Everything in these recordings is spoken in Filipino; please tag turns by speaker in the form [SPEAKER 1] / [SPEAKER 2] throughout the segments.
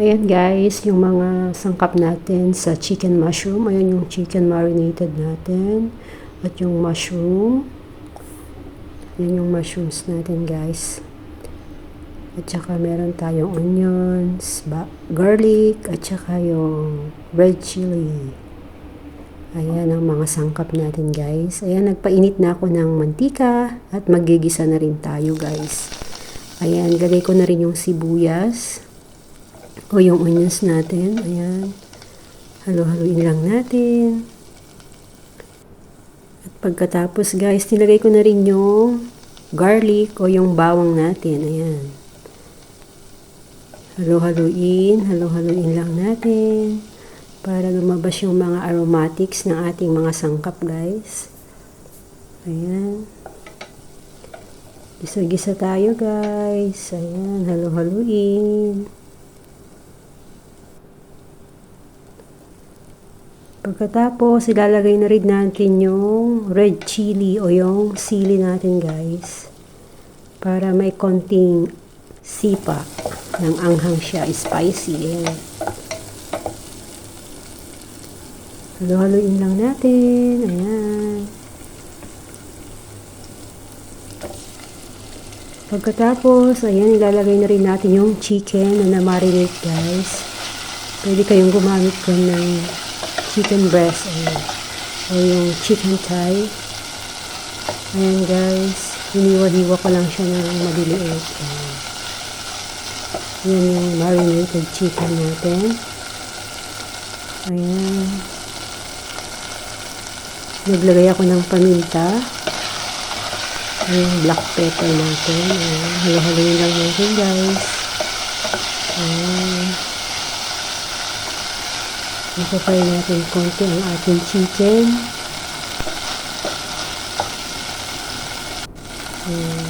[SPEAKER 1] Ayan guys, yung mga sangkap natin sa chicken mushroom. Ayan yung chicken marinated natin. At yung mushroom. Ayan yung mushrooms natin guys. At saka meron tayong onions, garlic, at saka yung red chili. Ayan ang mga sangkap natin guys. Ayan, nagpainit na ako ng mantika at magigisa na rin tayo guys. Ayan, lagay ko na rin yung sibuyas. O yung onions natin, ayan. Halo-haluin lang natin. At pagkatapos guys, nilagay ko na rin yung garlic o yung bawang natin, ayan. Halo-haluin lang natin para lumabas yung mga aromatics ng ating mga sangkap guys. Ayan. Gisa-gisa tayo guys. Ayan, halo-haluin. Pagkatapos, ilalagay na rin natin yung red chili o yung sili natin guys. Para may konting sipa ng anghang siya, spicy. Ayan. Halo-haluin lang natin. Ayan. Pagkatapos, ayan, ilalagay na rin natin yung chicken na na-marinate guys. Pwede kayong gumamit ko ng chicken breast, ayan. O yung chicken thigh. Ayan guys, hiniwa-hiwa ko lang siya ng maliliit. Ayan yung marinated chicken natin. Ayan. Naglagay ako ng paminta. Ayan, black pepper natin. Ayan, halo-haloin lang natin guys. Ayan. Ipapay natin konti ang ating chicken. Ayan.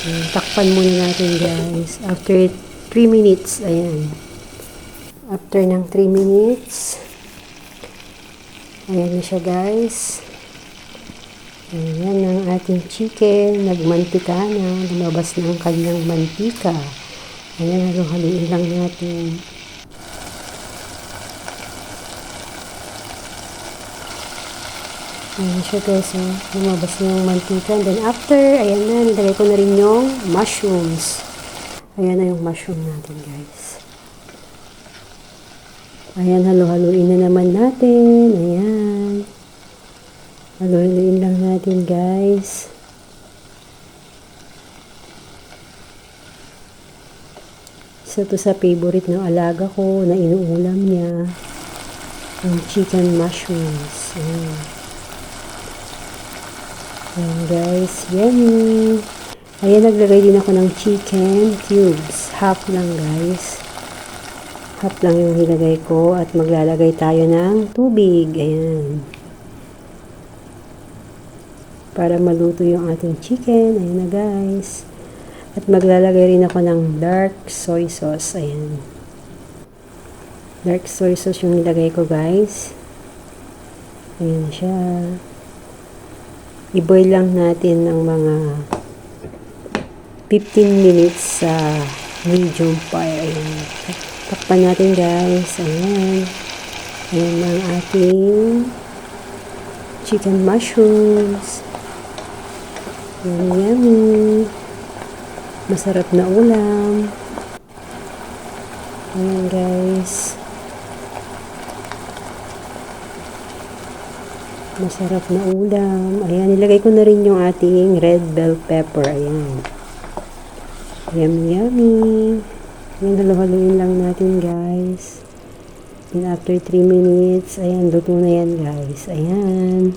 [SPEAKER 1] Ayan, takpan muna natin guys. After 3 minutes, ayan. After ng 3 minutes, ayan na siya guys. Ayan ang ating chicken. Nagmantika na. Lumabas na ang kanyang mantika. Ayan, halo-haluin lang natin. Ayan siya guys, lumabas na yung mantika. And then after, ayan na, nilagay ko na rin yung mushrooms. Ayan na yung mushroom natin guys. Ayan, halo-haluin na naman natin. Ayan. Halo-haluin lang natin guys. Isa to sa favorite ng alaga ko na inuulam niya. Yung chicken mushrooms. Ayan. Ayan guys, yummy. Ayan, naglagay din ako ng chicken cubes. Half lang guys. Half lang yung nilagay ko at maglalagay tayo ng tubig. Ayan. Para maluto yung ating chicken. Ayan na guys. At maglalagay rin ako ng dark soy sauce. Ayan. Dark soy sauce yung nilagay ko guys. Ayan siya. I-boil lang natin ng mga 15 minutes sa medium fire. Ayan. Takpan natin guys. Ayan. Ayan ang ating chicken mushrooms. Yummy, yummy. Masarap na ulam. Ayan guys. Masarap na ulam. Ayan, nilagay ko na rin yung ating red bell pepper. Ayan. Yummy, yummy. Ayan, halo-haloin lang natin guys. And after 3 minutes, ayan, luto na yan guys. Ayan.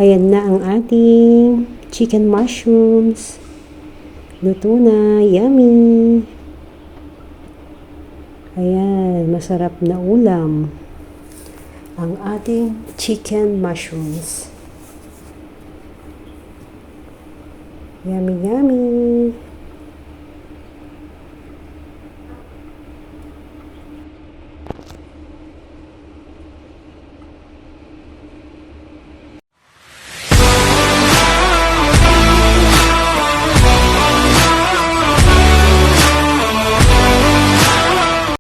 [SPEAKER 1] Ayan na ang ating chicken mushrooms. Luto na. Yummy. Ayan, masarap na ulam. Ang ating chicken mushrooms. Yummy, yummy.